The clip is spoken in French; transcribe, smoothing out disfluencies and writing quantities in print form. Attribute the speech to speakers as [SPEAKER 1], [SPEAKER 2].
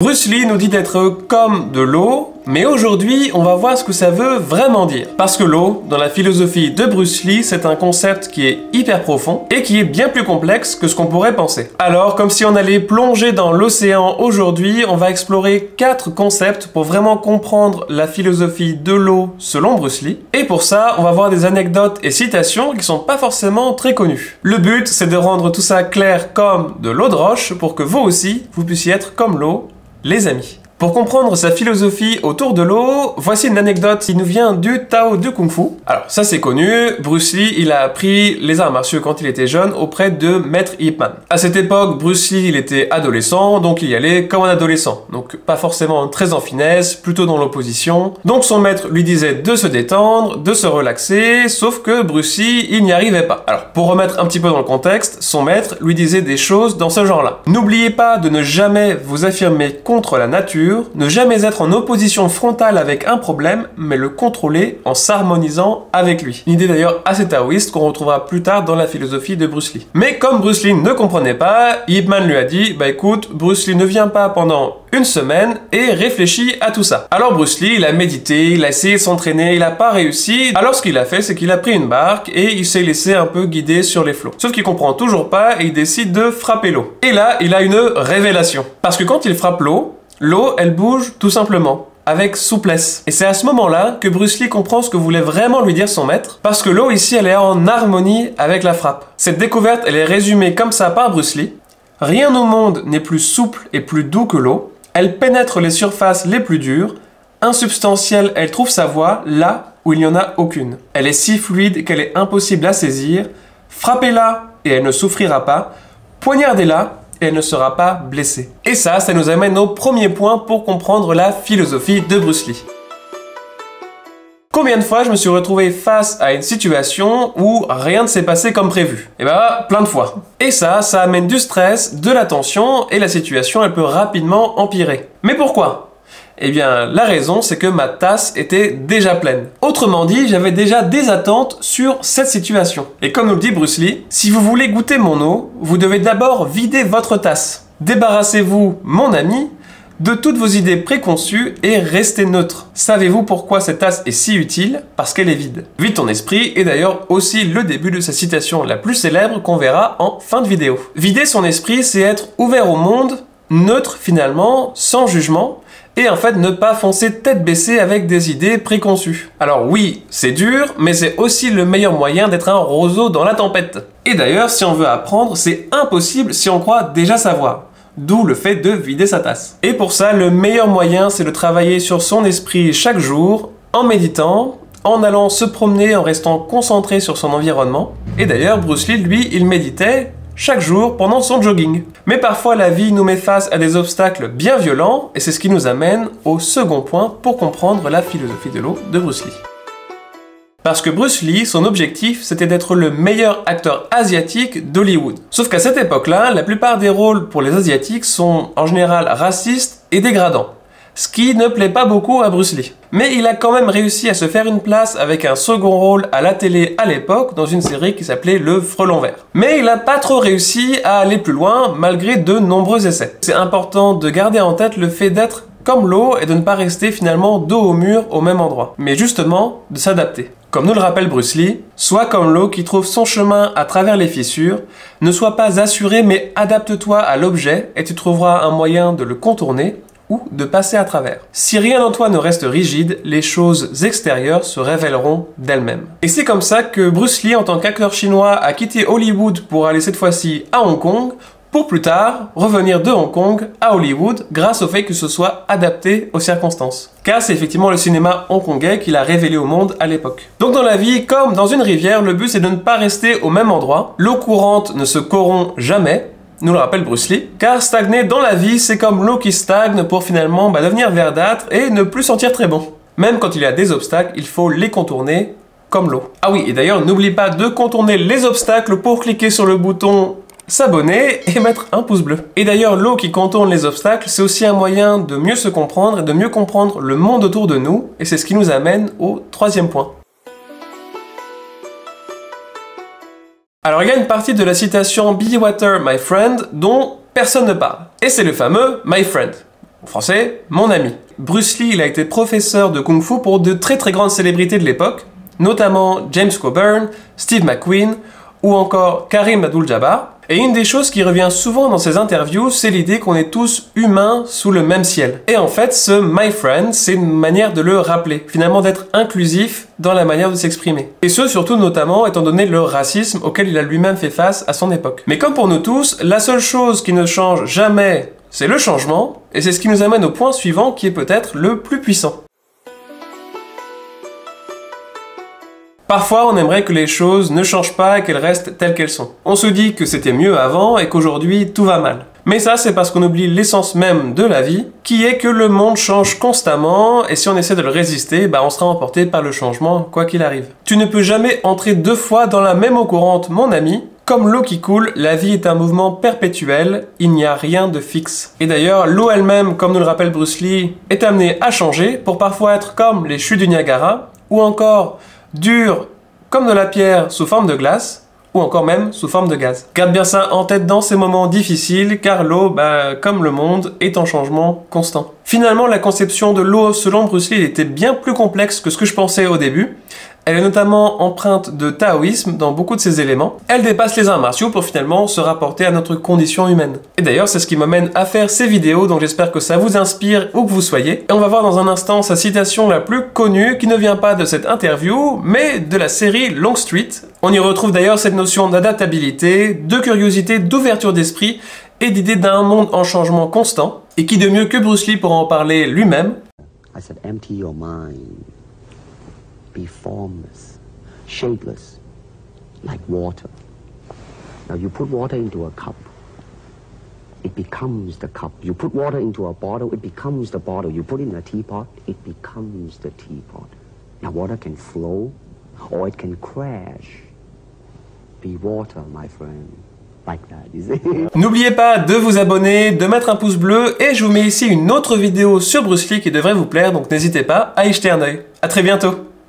[SPEAKER 1] Bruce Lee nous dit d'être comme de l'eau, mais aujourd'hui, on va voir ce que ça veut vraiment dire. Parce que l'eau, dans la philosophie de Bruce Lee, c'est un concept qui est hyper profond et qui est bien plus complexe que ce qu'on pourrait penser. Alors, comme si on allait plonger dans l'océan aujourd'hui, on va explorer 4 concepts pour vraiment comprendre la philosophie de l'eau selon Bruce Lee. Et pour ça, on va voir des anecdotes et citations qui sont pas forcément très connues. Le but, c'est de rendre tout ça clair comme de l'eau de roche pour que vous aussi, vous puissiez être comme l'eau, les amis. Pour comprendre sa philosophie autour de l'eau, voici une anecdote qui nous vient du Tao du Kung Fu. Alors ça c'est connu, Bruce Lee il a appris les arts martiaux quand il était jeune auprès de Maître Ip Man. À cette époque, Bruce Lee il était adolescent, donc il y allait comme un adolescent. Donc pas forcément très en finesse, plutôt dans l'opposition. Donc son maître lui disait de se détendre, de se relaxer, sauf que Bruce Lee il n'y arrivait pas. Alors pour remettre un petit peu dans le contexte, son maître lui disait des choses dans ce genre-là. N'oubliez pas de ne jamais vous affirmer contre la nature, ne jamais être en opposition frontale avec un problème, mais le contrôler en s'harmonisant avec lui. Une idée d'ailleurs assez taoïste qu'on retrouvera plus tard dans la philosophie de Bruce Lee. Mais comme Bruce Lee ne comprenait pas, Ip Man lui a dit « Bah écoute, Bruce Lee ne vient pas pendant une semaine et réfléchit à tout ça. » Alors Bruce Lee, il a médité, il a essayé de s'entraîner, il n'a pas réussi. Alors ce qu'il a fait, c'est qu'il a pris une barque et il s'est laissé un peu guider sur les flots. Sauf qu'il comprend toujours pas et il décide de frapper l'eau. Et là, il a une révélation. Parce que quand il frappe l'eau, elle bouge tout simplement, avec souplesse. Et c'est à ce moment-là que Bruce Lee comprend ce que voulait vraiment lui dire son maître, parce que l'eau ici, elle est en harmonie avec la frappe. Cette découverte, elle est résumée comme ça par Bruce Lee. Rien au monde n'est plus souple et plus doux que l'eau. Elle pénètre les surfaces les plus dures. Insubstantielle, elle trouve sa voie là où il n'y en a aucune. Elle est si fluide qu'elle est impossible à saisir. Frappez-la et elle ne souffrira pas. Poignardez-la et elle ne sera pas blessée. Et ça nous amène au premier point pour comprendre la philosophie de Bruce Lee. Combien de fois je me suis retrouvé face à une situation où rien ne s'est passé comme prévu? Eh ben, plein de fois. Et ça amène du stress, de la tension, et la situation, elle peut rapidement empirer. Mais pourquoi? Eh bien, la raison, c'est que ma tasse était déjà pleine. Autrement dit, j'avais déjà des attentes sur cette situation. Et comme nous le dit Bruce Lee, si vous voulez goûter mon eau, vous devez d'abord vider votre tasse. Débarrassez-vous, mon ami, de toutes vos idées préconçues et restez neutre. Savez-vous pourquoi cette tasse est si utile? Parce qu'elle est vide. Vide ton esprit est d'ailleurs aussi le début de sa citation la plus célèbre qu'on verra en fin de vidéo. Vider son esprit, c'est être ouvert au monde, neutre finalement, sans jugement, et en fait ne pas foncer tête baissée avec des idées préconçues. Alors oui, c'est dur, mais c'est aussi le meilleur moyen d'être un roseau dans la tempête. Et d'ailleurs, si on veut apprendre, c'est impossible si on croit déjà savoir. D'où le fait de vider sa tasse. Et pour ça, le meilleur moyen, c'est de travailler sur son esprit chaque jour, en méditant, en allant se promener, en restant concentré sur son environnement. Et d'ailleurs, Bruce Lee, lui, il méditait chaque jour pendant son jogging. Mais parfois la vie nous met face à des obstacles bien violents et c'est ce qui nous amène au second point pour comprendre la philosophie de l'eau de Bruce Lee. Parce que Bruce Lee, son objectif, c'était d'être le meilleur acteur asiatique d'Hollywood. Sauf qu'à cette époque-là, la plupart des rôles pour les asiatiques sont en général racistes et dégradants. Ce qui ne plaît pas beaucoup à Bruce Lee. Mais il a quand même réussi à se faire une place avec un second rôle à la télé à l'époque dans une série qui s'appelait Le Frelon Vert. Mais il n'a pas trop réussi à aller plus loin malgré de nombreux essais. C'est important de garder en tête le fait d'être comme l'eau et de ne pas rester finalement dos au mur au même endroit. Mais justement, de s'adapter. Comme nous le rappelle Bruce Lee, sois comme l'eau qui trouve son chemin à travers les fissures, ne sois pas assuré mais adapte-toi à l'objet et tu trouveras un moyen de le contourner ou de passer à travers. Si rien en toi ne reste rigide, les choses extérieures se révéleront d'elles-mêmes. Et c'est comme ça que Bruce Lee, en tant qu'acteur chinois, a quitté Hollywood pour aller cette fois-ci à Hong Kong, pour plus tard revenir de Hong Kong à Hollywood grâce au fait que ce soit adapté aux circonstances. Car c'est effectivement le cinéma hongkongais qu'il a révélé au monde à l'époque. Donc dans la vie, comme dans une rivière, le but c'est de ne pas rester au même endroit. L'eau courante ne se corrompt jamais, nous le rappelle Bruce Lee, car stagner dans la vie, c'est comme l'eau qui stagne pour finalement devenir verdâtre et ne plus sentir très bon. Même quand il y a des obstacles, il faut les contourner comme l'eau. Ah oui, et d'ailleurs, n'oublie pas de contourner les obstacles pour cliquer sur le bouton s'abonner et mettre un pouce bleu. Et d'ailleurs, l'eau qui contourne les obstacles, c'est aussi un moyen de mieux se comprendre et de mieux comprendre le monde autour de nous, et c'est ce qui nous amène au troisième point. Alors il y a une partie de la citation « Be water, my friend » dont personne ne parle. Et c'est le fameux « my friend ». En français, mon ami. Bruce Lee, il a été professeur de Kung Fu pour de très grandes célébrités de l'époque, notamment James Coburn, Steve McQueen ou encore Karim Abdul-Jabbar. Et une des choses qui revient souvent dans ces interviews, c'est l'idée qu'on est tous humains sous le même ciel. Et en fait, ce my friend, c'est une manière de le rappeler, finalement d'être inclusif dans la manière de s'exprimer. Et ce, surtout notamment, étant donné le racisme auquel il a lui-même fait face à son époque. Mais comme pour nous tous, la seule chose qui ne change jamais, c'est le changement, et c'est ce qui nous amène au point suivant qui est peut-être le plus puissant. Parfois, on aimerait que les choses ne changent pas et qu'elles restent telles qu'elles sont. On se dit que c'était mieux avant et qu'aujourd'hui, tout va mal. Mais ça, c'est parce qu'on oublie l'essence même de la vie, qui est que le monde change constamment, et si on essaie de le résister, on sera emporté par le changement, quoi qu'il arrive. Tu ne peux jamais entrer 2 fois dans la même eau courante, mon ami. Comme l'eau qui coule, la vie est un mouvement perpétuel, il n'y a rien de fixe. Et d'ailleurs, l'eau elle-même, comme nous le rappelle Bruce Lee, est amenée à changer pour parfois être comme les chutes du Niagara, ou encore dure comme de la pierre sous forme de glace, ou encore même sous forme de gaz. Garde bien ça en tête dans ces moments difficiles, car l'eau, comme le monde, est en changement constant. Finalement, la conception de l'eau selon Bruce Lee était bien plus complexe que ce que je pensais au début. Elle est notamment empreinte de taoïsme dans beaucoup de ses éléments. Elle dépasse les arts martiaux pour finalement se rapporter à notre condition humaine. Et d'ailleurs, c'est ce qui m'amène à faire ces vidéos, donc j'espère que ça vous inspire où que vous soyez. Et on va voir dans un instant sa citation la plus connue, qui ne vient pas de cette interview, mais de la série Longstreet. On y retrouve d'ailleurs cette notion d'adaptabilité, de curiosité, d'ouverture d'esprit, et d'idée d'un monde en changement constant. Et qui de mieux que Bruce Lee pour en parler lui-même.
[SPEAKER 2] I said, empty your mind. Be formless, shapeless, like water. Now you put water into a cup, it becomes the cup. You put water into a bottle, it becomes the bottle. You put it in a teapot, it becomes the teapot. Now water can flow or it can crash. Be water, my friend. Like that, you see?
[SPEAKER 1] N'oubliez pas de vous abonner, de mettre un pouce bleu, et je vous mets ici une autre vidéo sur Bruce Lee qui devrait vous plaire, donc n'hésitez pas à y jeter un œil. À très bientôt.